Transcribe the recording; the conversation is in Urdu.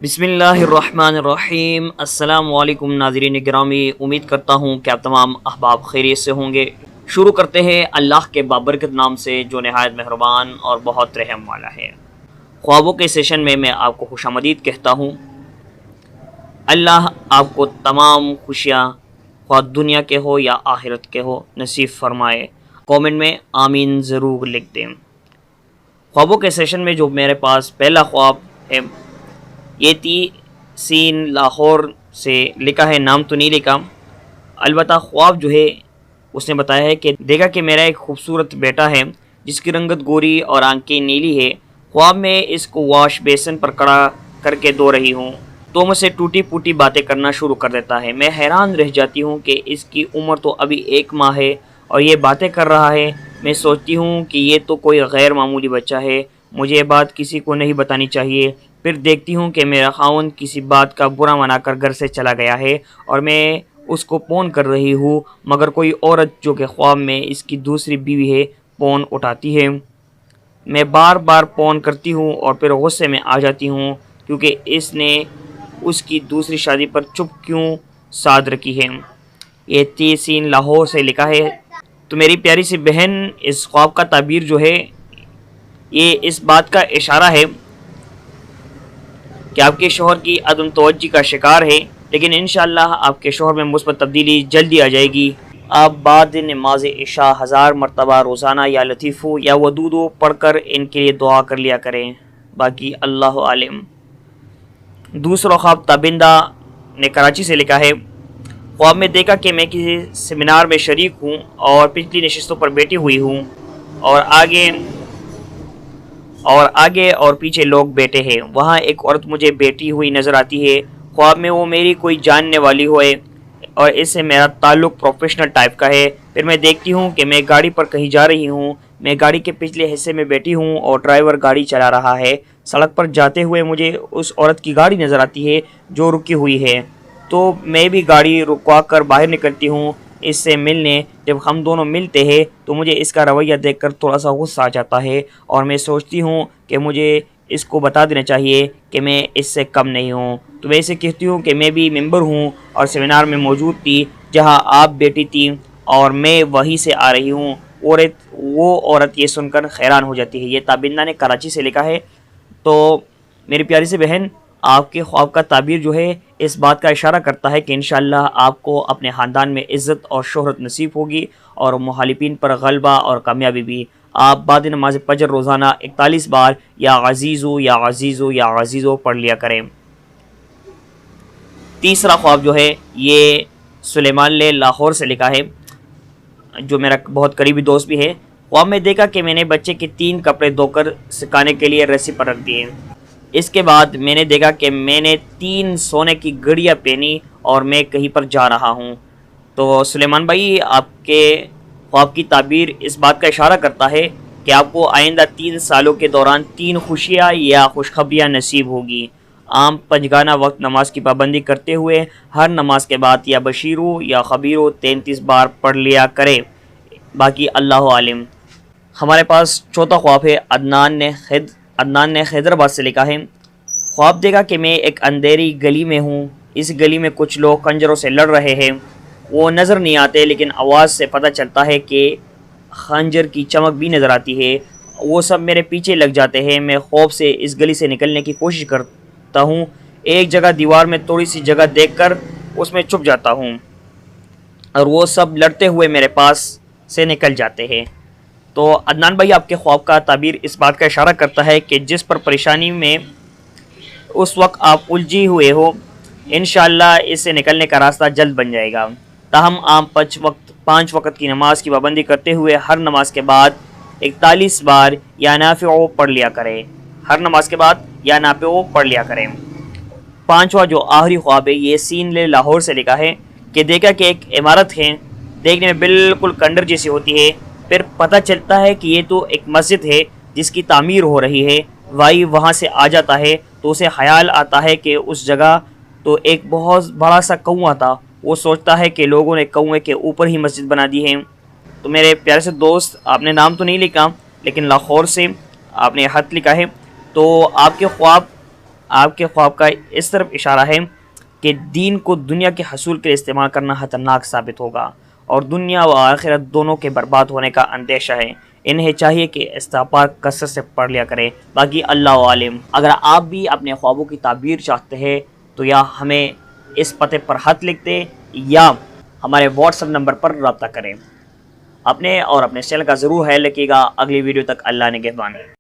بسم اللہ الرحمن الرحیم۔ السلام علیکم ناظرین گرامی، امید کرتا ہوں کہ آپ تمام احباب خیریت سے ہوں گے۔ شروع کرتے ہیں اللہ کے بابرکت نام سے جو نہایت مہربان اور بہت رحم والا ہے۔ خوابوں کے سیشن میں آپ کو خوش آمدید کہتا ہوں۔ اللہ آپ کو تمام خوشیاں خواہ دنیا کے ہو یا آخرت کے ہو نصیب فرمائے۔ کومنٹ میں آمین ضرور لکھ دیں۔ خوابوں کے سیشن میں جو میرے پاس پہلا خواب ہے یہ تھی سین لاہور سے لکھا ہے، نام تو نہیں لکھا، البتہ خواب جو ہے اس نے بتایا ہے کہ دیکھا کہ میرا ایک خوبصورت بیٹا ہے جس کی رنگت گوری اور آنکھیں نیلی ہے۔ خواب میں اس کو واش بیسن پر کھڑا کر کے دھو رہی ہوں تو مجھ سے ٹوٹی پوٹی باتیں کرنا شروع کر دیتا ہے۔ میں حیران رہ جاتی ہوں کہ اس کی عمر تو ابھی 1 ماہ ہے اور یہ باتیں کر رہا ہے۔ میں سوچتی ہوں کہ یہ تو کوئی غیر معمولی بچہ ہے، مجھے یہ بات کسی کو نہیں بتانی چاہیے۔ پھر دیکھتی ہوں کہ میرا خاوند کسی بات کا برا منا کر گھر سے چلا گیا ہے اور میں اس کو فون کر رہی ہوں، مگر کوئی عورت جو کہ خواب میں اس کی دوسری بیوی ہے فون اٹھاتی ہے۔ میں بار بار فون کرتی ہوں اور پھر غصے میں آ جاتی ہوں کیونکہ اس نے اس کی دوسری شادی پر چپ کیوں سادھ رکھی ہے۔ یہ سین لاہور سے لکھا ہے۔ تو میری پیاری سی بہن، اس خواب کا تعبیر جو ہے یہ اس بات کا اشارہ ہے کہ آپ کے شوہر کی عدم توجہی کا شکار ہے، لیکن انشاءاللہ آپ کے شوہر میں مثبت تبدیلی جلدی آ جائے گی۔ آپ بعد نماز عشاء 1000 مرتبہ روزانہ یا لطیفو یا ودودو پڑھ کر ان کے لیے دعا کر لیا کریں، باقی اللہ عالم۔ دوسرا خواب تابندہ نے کراچی سے لکھا ہے۔ خواب میں دیکھا کہ میں کسی سیمینار میں شریک ہوں اور پچھلی نشستوں پر بیٹھی ہوئی ہوں اور آگے اور پیچھے لوگ بیٹھے ہیں۔ وہاں ایک عورت مجھے بیٹھی ہوئی نظر آتی ہے۔ خواب میں وہ میری کوئی جاننے والی ہوئے اور اس سے میرا تعلق پروفیشنل ٹائپ کا ہے۔ پھر میں دیکھتی ہوں کہ میں گاڑی پر کہیں جا رہی ہوں، میں گاڑی کے پچھلے حصے میں بیٹھی ہوں اور ڈرائیور گاڑی چلا رہا ہے۔ سڑک پر جاتے ہوئے مجھے اس عورت کی گاڑی نظر آتی ہے جو رکی ہوئی ہے، تو میں بھی گاڑی رکوا کر باہر نکلتی ہوں اس سے ملنے۔ جب ہم دونوں ملتے ہیں تو مجھے اس کا رویہ دیکھ کر تھوڑا سا غصہ آ جاتا ہے اور میں سوچتی ہوں کہ مجھے اس کو بتا دینا چاہیے کہ میں اس سے کم نہیں ہوں۔ تو میں اسے کہتی ہوں کہ میں بھی ممبر ہوں اور سیمینار میں موجود تھی جہاں آپ بیٹھی تھی اور میں وہیں سے آ رہی ہوں۔ وہ عورت یہ سن کر حیران ہو جاتی ہے۔ یہ تابندہ نے کراچی سے لکھا ہے۔ تو میری پیاری سی بہن، آپ کے خواب کا تعبیر جو ہے اس بات کا اشارہ کرتا ہے کہ انشاءاللہ آپ کو اپنے خاندان میں عزت اور شہرت نصیب ہوگی اور مخالفین پر غلبہ اور کامیابی بھی۔ آپ بعد نماز فجر روزانہ 41 بار یا عزیزو یا عزیزو یا عزیزو پڑھ لیا کریں۔ تیسرا خواب جو ہے یہ سلیمان نے لاہور سے لکھا ہے، جو میرا بہت قریبی دوست بھی ہے۔ خواب میں دیکھا کہ میں نے بچے کے 3 کپڑے دھو کر سکھانے کے لیے رسی پر رکھ دیے۔ اس کے بعد میں نے دیکھا کہ میں نے 3 سونے کی گھڑیاں پہنی اور میں کہیں پر جا رہا ہوں۔ تو سلیمان بھائی، آپ کے خواب کی تعبیر اس بات کا اشارہ کرتا ہے کہ آپ کو آئندہ 3 سالوں کے دوران 3 خوشیاں یا خوشخبریاں نصیب ہوگی۔ عام 5 گانہ وقت نماز کی پابندی کرتے ہوئے ہر نماز کے بعد یا بشیرو یا خبیرو 33 بار پڑھ لیا کرے، باقی اللہ عالم۔ ہمارے پاس چوتھا خواب ہے۔ عدنان نے حیدرآباد سے لکھا ہے۔ خواب دیکھا کہ میں ایک اندھیری گلی میں ہوں۔ اس گلی میں کچھ لوگ خنجروں سے لڑ رہے ہیں۔ وہ نظر نہیں آتے لیکن آواز سے پتہ چلتا ہے کہ خنجر کی چمک بھی نظر آتی ہے۔ وہ سب میرے پیچھے لگ جاتے ہیں۔ میں خوف سے اس گلی سے نکلنے کی کوشش کرتا ہوں۔ ایک جگہ دیوار میں تھوڑی سی جگہ دیکھ کر اس میں چھپ جاتا ہوں اور وہ سب لڑتے ہوئے میرے پاس سے نکل جاتے ہیں۔ تو عدنان بھائی، آپ کے خواب کا تعبیر اس بات کا اشارہ کرتا ہے کہ جس پر پریشانی میں اس وقت آپ الجھی ہوئے ہو، انشاءاللہ اس سے نکلنے کا راستہ جلد بن جائے گا۔ تاہم عام 5 وقت کی نماز کی پابندی کرتے ہوئے ہر نماز کے بعد 41 بار یا نافع پڑھ لیا کریں۔ ہر نماز کے بعد یا نافع پڑھ لیا کریں۔ 5واں جو آخری خواب ہے یہ سین نے لاہور سے لکھا ہے کہ دیکھا کہ ایک عمارت ہے، دیکھنے میں بالکل کھنڈر جیسی ہوتی ہے۔ پھر پتہ چلتا ہے کہ یہ تو ایک مسجد ہے جس کی تعمیر ہو رہی ہے۔ بھائی وہاں سے آ جاتا ہے تو اسے خیال آتا ہے کہ اس جگہ تو ایک بہت بڑا سا کنواں تھا۔ وہ سوچتا ہے کہ لوگوں نے کنویں کے اوپر ہی مسجد بنا دی ہے۔ تو میرے پیارے سے دوست، آپ نے نام تو نہیں لکھا لیکن لاہور سے آپ نے خط لکھا ہے۔ تو آپ کے خواب آپ کے خواب کا اس طرف اشارہ ہے کہ دین کو دنیا کے حصول کے لیے استعمال کرنا خطرناک ثابت ہوگا اور دنیا و آخرت دونوں کے برباد ہونے کا اندیشہ ہے۔ انہیں چاہیے کہ استغفار کثرت سے پڑھ لیا کریں۔ باقی اللہ عالم۔ اگر آپ بھی اپنے خوابوں کی تعبیر چاہتے ہیں تو یا ہمیں اس پتے پر خط لکھ دیں یا ہمارے واٹس ایپ نمبر پر رابطہ کریں۔ اپنے اور اپنے چینل کا ضرور خیال رکھیے گا۔ اگلی ویڈیو تک اللہ نگہبان۔